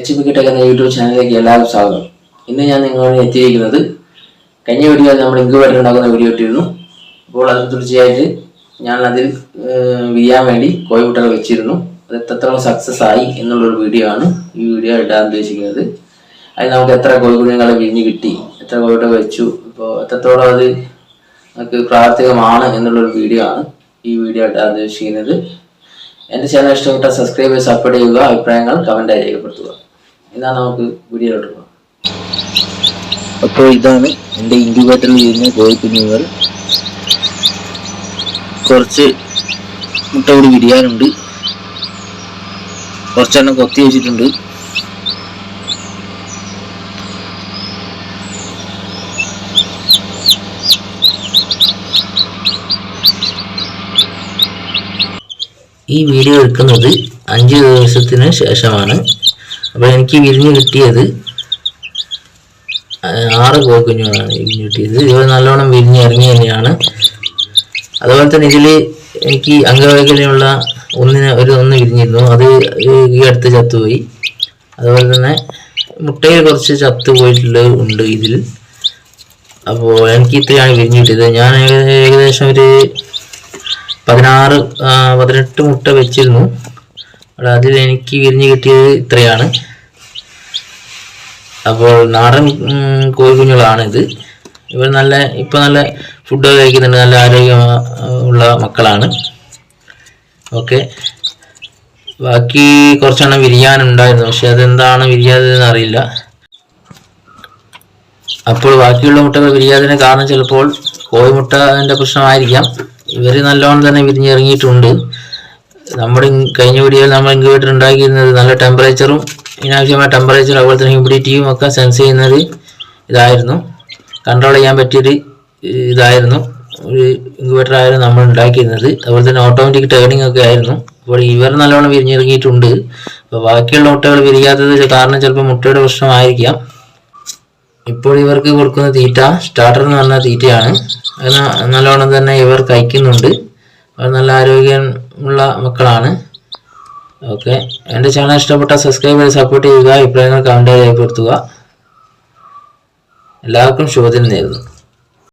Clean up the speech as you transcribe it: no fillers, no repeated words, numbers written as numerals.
HPK Tech എന്ന YouTube ചാനലിലേക്ക് എല്ലാവർക്കും സ്വാഗതം. ഇന്ന് ഞാൻ നിങ്ങളോട് എത്തിയിരിക്കുന്നത് കഴിഞ്ഞ വീഡിയോയിൽ നമ്മൾ ഇൻക്യുബേറ്റർ ഉണ്ടാക്കുന്ന വീഡിയോ ഇട്ടിരുന്നു. അപ്പോൾ അത് തീർച്ചയായിട്ട് ഞാൻ അതിൽ വിരിയാൻ വേണ്ടി കോഴിമുട്ടകൾ വെച്ചിരുന്നു. അത് എത്രത്തോളം സക്സസ് ആയി എന്നുള്ളൊരു വീഡിയോ ആണ് ഈ വീഡിയോ ഇടാൻ ഉദ്ദേശിക്കുന്നത്. അതിൽ നമുക്ക് എത്ര കോഴിക്കുഞ്ഞുങ്ങളെ വിരിഞ്ഞ് കിട്ടി, എത്ര കോഴിമുട്ട വെച്ചു, ഇപ്പോൾ എത്രത്തോളം അത് നമുക്ക് പ്രാവർത്തികമാണ് എന്നുള്ളൊരു വീഡിയോ ആണ് ഈ വീഡിയോ ഇടാൻ ഉദ്ദേശിക്കുന്നത്. എൻ്റെ ചാനൽ ഇഷ്ടപ്പെട്ട സബ്സ്ക്രൈബ് ചെയ്ത് സപ്പോർട്ട് ചെയ്യുക, അഭിപ്രായങ്ങൾ കമൻറ്റായി രേഖപ്പെടുത്തുക. ഇതാണ് നമുക്ക് വീഡിയോയിലോട്ട് പോകാം. അപ്പോൾ ഇതാണ് എൻ്റെ ഇൻക്യുബേറ്ററിൽ ഇരുന്ന കോഴിക്കുഞ്ഞുങ്ങൾ. കുറച്ച് മുട്ട കൂടി വിരിയാനുണ്ട്, കുറച്ചെണ്ണം കൊത്തി വെച്ചിട്ടുണ്ട്. ഈ വീഡിയോ എടുക്കുന്നത് 5 ദിവസത്തിന് ശേഷമാണ്. അപ്പോൾ എനിക്ക് വിരിഞ്ഞ് കിട്ടിയത് 6 കോഴിക്കുഞ്ഞുങ്ങളാണ് വിരിഞ്ഞ് കിട്ടിയത്. ഇവ നല്ലോണം വിരിഞ്ഞിറങ്ങി തന്നെയാണ്. അതുപോലെ തന്നെ ഇതിൽ എനിക്ക് അംഗവൈകല്യമുള്ള ഒന്ന് വിരിഞ്ഞിരുന്നു, അത് ഈ അടുത്ത് ചത്തുപോയി. അതുപോലെ തന്നെ മുട്ടയിൽ കുറച്ച് ചത്തുപോയിട്ടുള്ളത് ഇതിൽ. അപ്പോൾ എനിക്ക് ഇത്രയാണ് വിരിഞ്ഞ് കിട്ടിയത്. ഞാൻ ഏകദേശം ഒരു 18 മുട്ട വെച്ചിരുന്നു. അതിൽ എനിക്ക് വിരിഞ്ഞ് കിട്ടിയത് ഇത്രയാണ്. അപ്പോൾ നാടൻ കോഴിക്കുഞ്ഞുങ്ങളാണിത്. ഇവർ ഇപ്പോൾ നല്ല ഫുഡ് കഴിക്കുന്നുണ്ട്, നല്ല ആരോഗ്യമുള്ള മക്കളാണ്. ഓക്കെ, ബാക്കി കുറച്ചെണ്ണം വിരിയാനുണ്ടായിരുന്നു, പക്ഷെ അതെന്താണ് വിരിയാതെന്ന് അറിയില്ല. അപ്പോൾ ബാക്കിയുള്ള മുട്ടകൾ വിരിയാതിന് കാരണം ചിലപ്പോൾ കോഴിമുട്ടൻ്റെ പ്രശ്നമായിരിക്കാം. ഇവർ നല്ലോണം തന്നെ വിരിഞ്ഞിറങ്ങിയിട്ടുണ്ട്. നമ്മുടെ കഴിഞ്ഞ വീഡിയോയിൽ നമ്മൾ ഇൻക്യുബേറ്റർ ഉണ്ടാക്കിയിരുന്നത് നല്ല ടെമ്പറേച്ചറും ഇനാവശ്യമായ ടെമ്പറേച്ചർ, അതുപോലെ തന്നെ ഹ്യൂമിഡിറ്റിയും ഒക്കെ സെൻസ് ചെയ്യുന്നത് ഇതായിരുന്നു. കൺട്രോൾ ചെയ്യാൻ പറ്റിയൊരു ഇതായിരുന്നു, ഒരു ഇൻക്യുബേറ്റർ ആയിരുന്നു നമ്മൾ ഉണ്ടാക്കിയിരുന്നത്. അതുപോലെ തന്നെ ഓട്ടോമാറ്റിക് ടേണിംഗ് ഒക്കെ ആയിരുന്നു. അപ്പോൾ ഇവർ നല്ലോണം വിരിഞ്ഞിറങ്ങിയിട്ടുണ്ട്. അപ്പോൾ ബാക്കിയുള്ള മുട്ടകൾ വിരിയാത്തത് കാരണം ചിലപ്പോൾ മുട്ടയുടെ പ്രശ്നമായിരിക്കാം. ഇപ്പോൾ ഇവർക്ക് കൊടുക്കുന്ന തീറ്റ സ്റ്റാർട്ടർ എന്ന് പറഞ്ഞ തീറ്റയാണ്. അത് നല്ലോണം തന്നെ ഇവർ കഴിക്കുന്നുണ്ട്. അവർ നല്ല ആരോഗ്യമുള്ള മക്കളാണ്. ഓക്കെ, എൻ്റെ ചാനൽ ഇഷ്ടപ്പെട്ട സബ്സ്ക്രൈബ് ചെയ്ത് സപ്പോർട്ട് ചെയ്യുക, അഭിപ്രായങ്ങൾ കമൻറ്റ് രേഖപ്പെടുത്തുക. എല്ലാവർക്കും ശുഭദിനം നേരുന്നു.